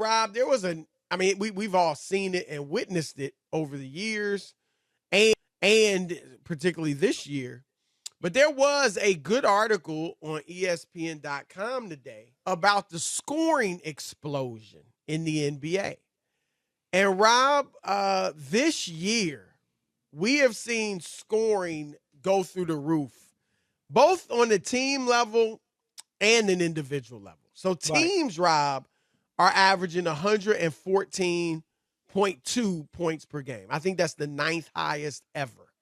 Rob, we've all seen it and witnessed it over the years and particularly this year. But there was a good article on ESPN.com today about the scoring explosion in the NBA. And Rob, this year, we have seen scoring go through the roof, both on the team level and an individual level. So teams, right, Rob, are averaging 114.2 points per game. I think that's the ninth highest ever.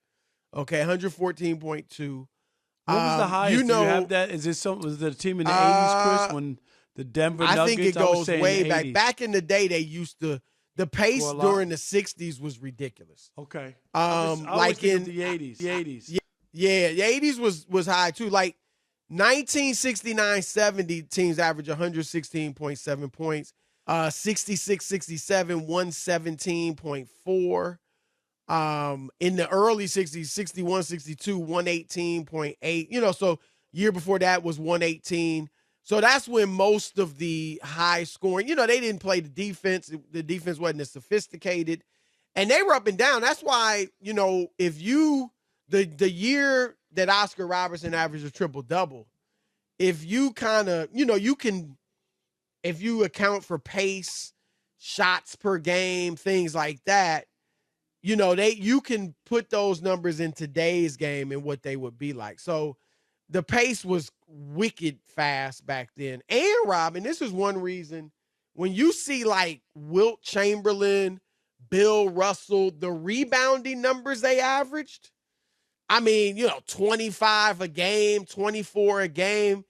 Okay, 114.2. What was the highest? Do you have that? Is this something? Was the team in the 80s, Chris, when the Denver Nuggets? I think it goes way back. Back in the day, they used to. The pace during the 60s was ridiculous. Okay. Like in the 80s. The 80s. Yeah, the 80s was high too. Like 1969-70, teams average 116.7 points. 66-67, 117.4. In the early 60s, 61-62, 118.8. So year before that was 118. So that's when most of the high scoring, they didn't play the defense. The defense wasn't as sophisticated. And they were up and down. That's why, if the year that Oscar Robertson averaged a triple-double, if you kind of, if you account for pace, shots per game, things like that, you can put those numbers in today's game and what they would be like. So the pace was wicked fast back then. And Robin, this is one reason when you see like Wilt Chamberlain, Bill Russell, the rebounding numbers they averaged, 25 a game, 24 a game,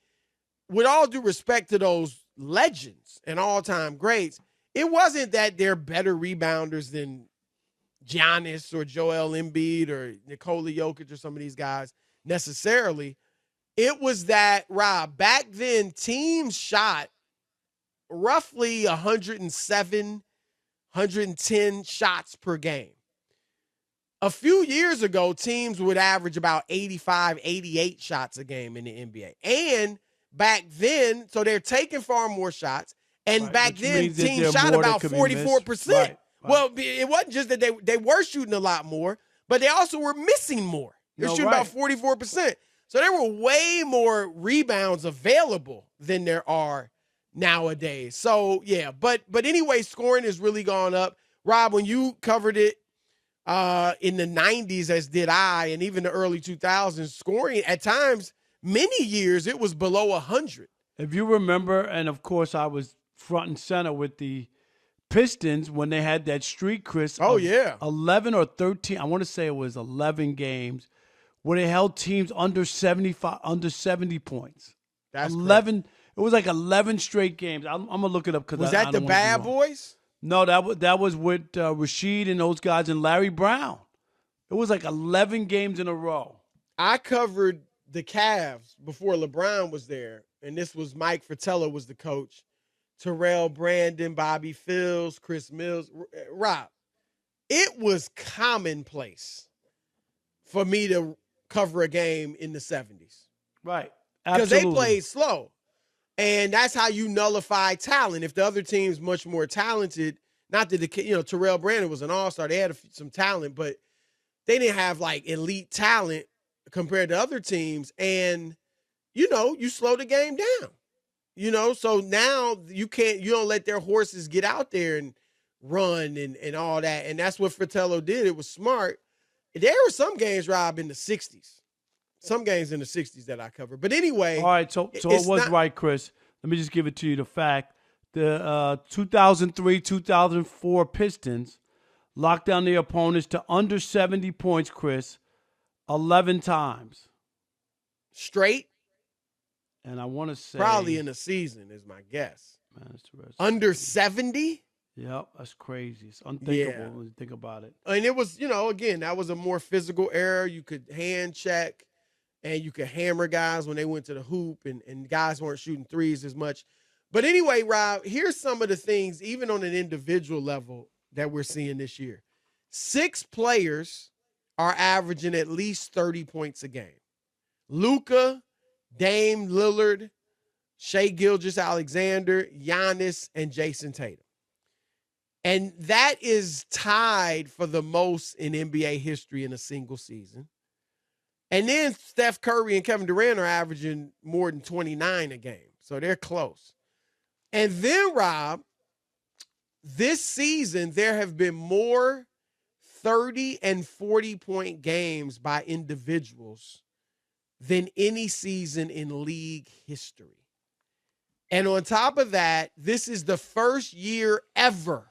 with all due respect to those legends and all-time greats, it wasn't that they're better rebounders than Giannis or Joel Embiid or Nikola Jokic or some of these guys necessarily. It was that, Rob, back then teams shot roughly 107, 110 shots per game. A few years ago, teams would average about 85, 88 shots a game in the NBA. And back then, so they're taking far more shots. And right, back then, teams shot about 44%. Right. Well, it wasn't just that they were shooting a lot more, but they also were missing more. They're shooting about 44%. So there were way more rebounds available than there are nowadays. So, yeah. But anyway, scoring has really gone up. Rob, when you covered it in the 90s, as did I, and even the early 2000s, scoring at times, many years, it was below 100. If you remember, and of course I was front and center with the Pistons when they had that streak, Chris. Oh, yeah. 11 or 13, I want to say it was 11 games where they held teams under 70 points. That's 11. Crazy. It was like 11 straight games. I'm going to look it up. Was that the Bad Boys? No, that was with Rasheed and those guys and Larry Brown. It was like 11 games in a row. I covered the Cavs before LeBron was there, and this was Mike Fratello was the coach. Terrell Brandon, Bobby Fields, Chris Mills. Rob, it was commonplace for me to cover a game in the 70s. Right. Because they played slow. And that's how you nullify talent. If the other team's much more talented, not that Terrell Brandon was an all-star. They had some talent, but they didn't have like elite talent compared to other teams. And, you slow the game down. So now you don't let their horses get out there and run and all that. And that's what Fratello did. It was smart. There were some games, Rob, in the 60s. Some games in the 60s that I covered. But anyway. All right, so it was right, Chris. Let me just give it to you the fact. The 2003-2004 Pistons locked down their opponents to under 70 points, Chris, 11 times. Straight? And I want to say probably in a season is my guess. Man, that's under 70? Yep, that's crazy. It's unthinkable when you think about it. And it was, again, that was a more physical era. You could hand check and you could hammer guys when they went to the hoop and guys weren't shooting threes as much. But anyway, Rob, here's some of the things, even on an individual level, that we're seeing this year. 6 players are averaging at least 30 points a game. Luka, Dame Lillard, Shai Gilgeous-Alexander, Giannis, and Jason Tatum. And that is tied for the most in NBA history in a single season. And then Steph Curry and Kevin Durant are averaging more than 29 a game. So they're close. And then, Rob, this season, there have been more 30 and 40-point games by individuals than any season in league history. And on top of that, this is the first year ever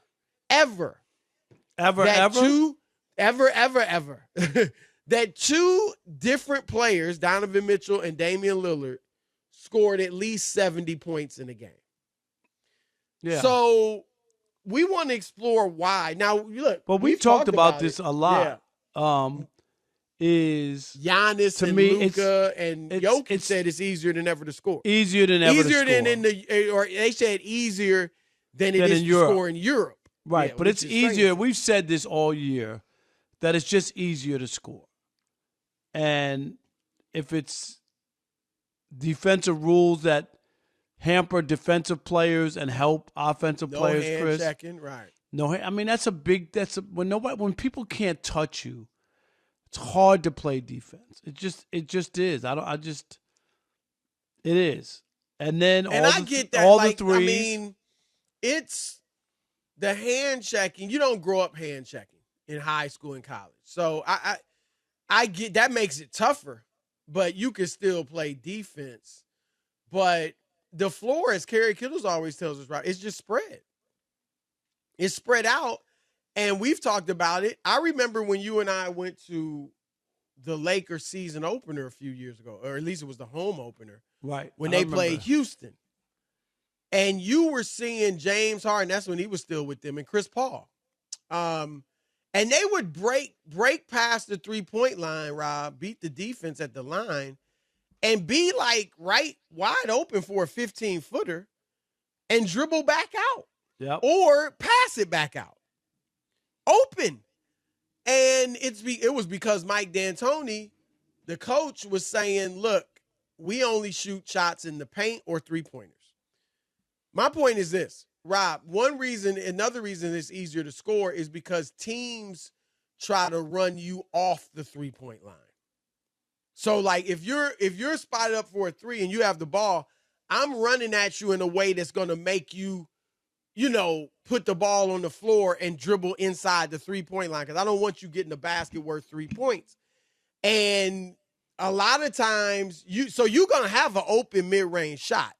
that two different players, Donovan Mitchell and Damian Lillard, scored at least 70 points in a game. Yeah. So we want to explore why. Now, look, but we've talked about this a lot. Yeah. Is Giannis to and me, Luka and Jokic said it's easier than ever to score. Easier than ever to score. Easier than or they said easier than it is to score in Europe. Right, yeah, but it's easier. Crazy. We've said this all year, that it's just easier to score. And if it's defensive rules that hamper defensive players and help offensive players, hand Chris. Checking, right. No, I mean when people can't touch you, it's hard to play defense. It just is. It is. And then I get that. All the threes. I mean, it's the hand checking. You don't grow up hand checking in high school and college. So I get that makes it tougher, but you can still play defense. But the floor, as Kerry Kittles always tells us, right, it's just spread. It's spread out. And we've talked about it. I remember when you and I went to the Lakers season opener a few years ago, or at least it was the home opener. Right. When they played Houston. And you were seeing James Harden, that's when he was still with them, and Chris Paul. And they would break past the three-point line, Rob, beat the defense at the line, and be like right wide open for a 15-footer and dribble back out. Yep. Or pass it back out. Open. And it was because Mike D'Antoni, the coach, was saying, look, we only shoot shots in the paint or three-pointers. My point is this, Rob, another reason it's easier to score is because teams try to run you off the three-point line. So, like, if you're spotted up for a three and you have the ball, I'm running at you in a way that's going to make you, put the ball on the floor and dribble inside the three-point line because I don't want you getting the basket worth 3 points. And a lot of times, you're going to have an open mid-range shot.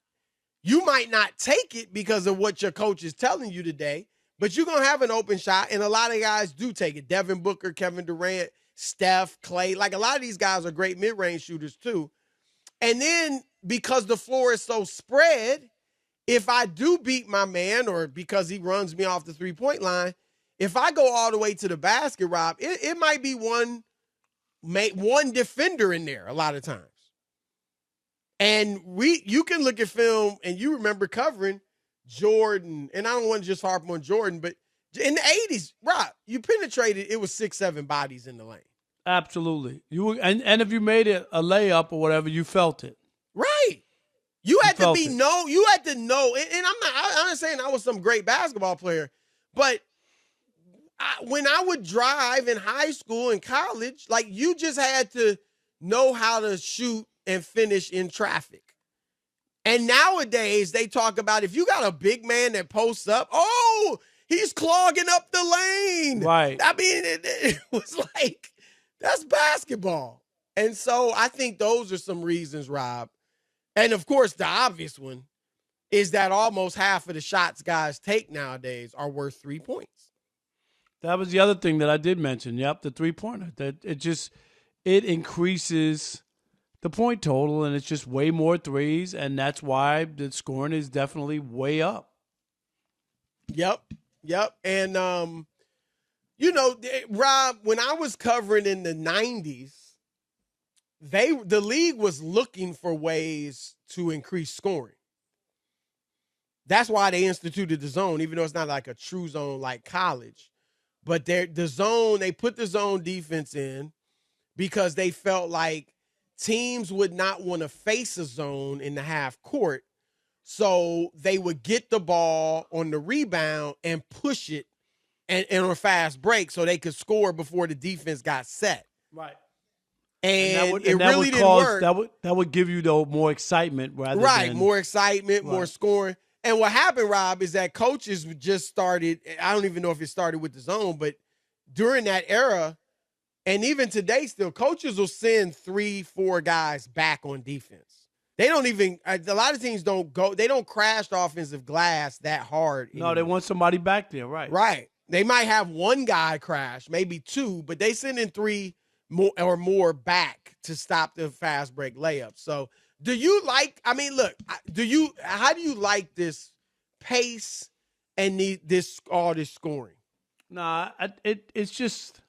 You might not take it because of what your coach is telling you today, but you're going to have an open shot, and a lot of guys do take it. Devin Booker, Kevin Durant, Steph, Clay. Like, a lot of these guys are great mid-range shooters too. And then because the floor is so spread, if I do beat my man or because he runs me off the three-point line, if I go all the way to the basket, Rob, it might be one defender in there a lot of times. And you can look at film and you remember covering Jordan, and I don't want to just harp on Jordan, but in the 80s, Rob, you penetrated, it was 6-7 bodies in the lane. Absolutely. And if you made it a layup or whatever, you felt it. Right. You had to know, and I'm not saying I was some great basketball player, but when I would drive in high school and college, like, you just had to know how to shoot and finish in traffic. And nowadays they talk about if you got a big man that posts up, oh, he's clogging up the lane. Right. I mean, it was like, that's basketball. And so I think those are some reasons, Rob. And of course, the obvious one is that almost half of the shots guys take nowadays are worth 3 points. That was the other thing that I did mention. Yep, the three-pointer. That it increases the point total, and it's just way more threes, and that's why the scoring is definitely way up. Yep. And, Rob, when I was covering in the 90s, the league was looking for ways to increase scoring. That's why they instituted the zone, even though it's not like a true zone like college. But they put the zone defense in because they felt like teams would not want to face a zone in the half court. So they would get the ball on the rebound and push it and on a fast break so they could score before the defense got set. Right. And it really would didn't cause, work. That would give you though more excitement rather than More excitement, more Right. scoring. And what happened, Rob, is that coaches just started. I don't even know if it started with the zone, but during that era, and even today, still coaches will send 3-4 guys back on defense. They don't even. A lot of teams don't go. They don't crash the offensive glass that hard No, anymore. they want somebody back there, right? Right. They might have one guy crash, maybe two, but they send in 3 more back to stop the fast break layups. So, do you like? I mean, look. How do you like this pace and all this scoring? Nah, it's just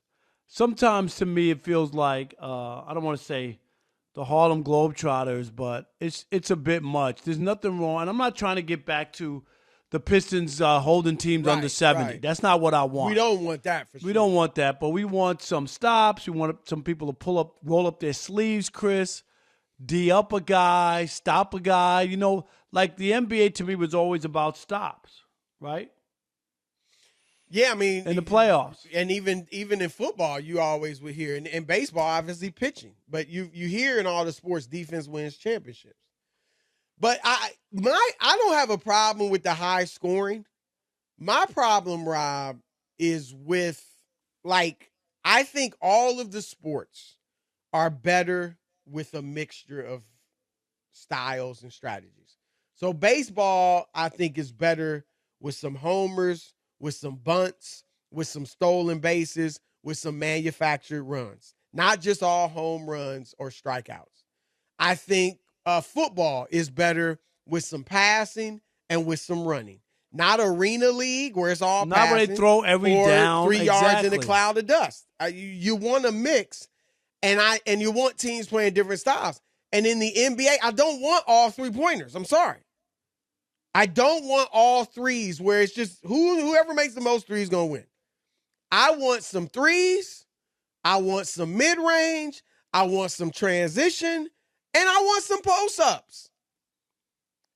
sometimes to me it feels like I don't want to say the Harlem Globetrotters, but it's a bit much. There's nothing wrong, and I'm not trying to get back to the Pistons holding teams under 70. Right. That's not what I want. We don't want that for sure. We don't want that, but we want some stops. We want some people to roll up their sleeves, Chris, D up a guy, stop a guy. You know, like the NBA to me was always about stops, right? Yeah, I mean, In the playoffs. And even in football, you always would hear, and in baseball, obviously pitching, but you hear in all the sports, defense wins championships. But I don't have a problem with the high scoring. My problem, Rob, is with, like, I think all of the sports are better with a mixture of styles and strategies. So baseball, I think, is better with some homers, with some bunts, with some stolen bases, with some manufactured runs, not just all home runs or strikeouts. I think football is better with some passing and with some running. Not arena league where it's all not passing. Where they throw every or down 3 yards in exactly. a cloud of dust. You want a mix, and you want teams playing different styles. And in the NBA, I don't want all 3-pointers. I'm sorry. I don't want all threes where it's just whoever makes the most threes going to win. I want some threes. I want some mid-range. I want some transition. And I want some post-ups.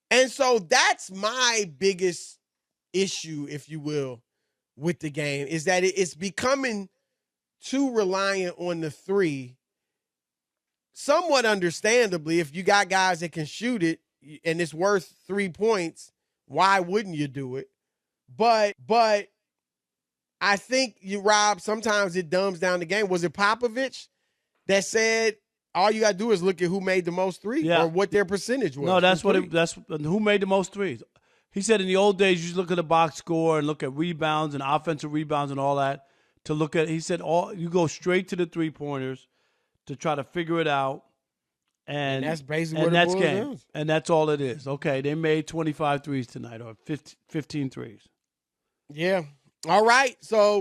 And so that's my biggest issue, if you will, with the game, is that it's becoming too reliant on the three. Somewhat understandably, if you got guys that can shoot it and it's worth 3 points, why wouldn't you do it? But I think Rob, sometimes it dumbs down the game. Was it Popovich that said all you got to do is look at who made the most threes or what their percentage was? No, that's who made the most threes. He said in the old days, you just look at the box score and look at rebounds and offensive rebounds and all that. He said you go straight to the 3-pointers to try to figure it out. And that's basically what it boils down. And that's all it is. Okay, they made 25 threes tonight or 15 threes. Yeah. All right. So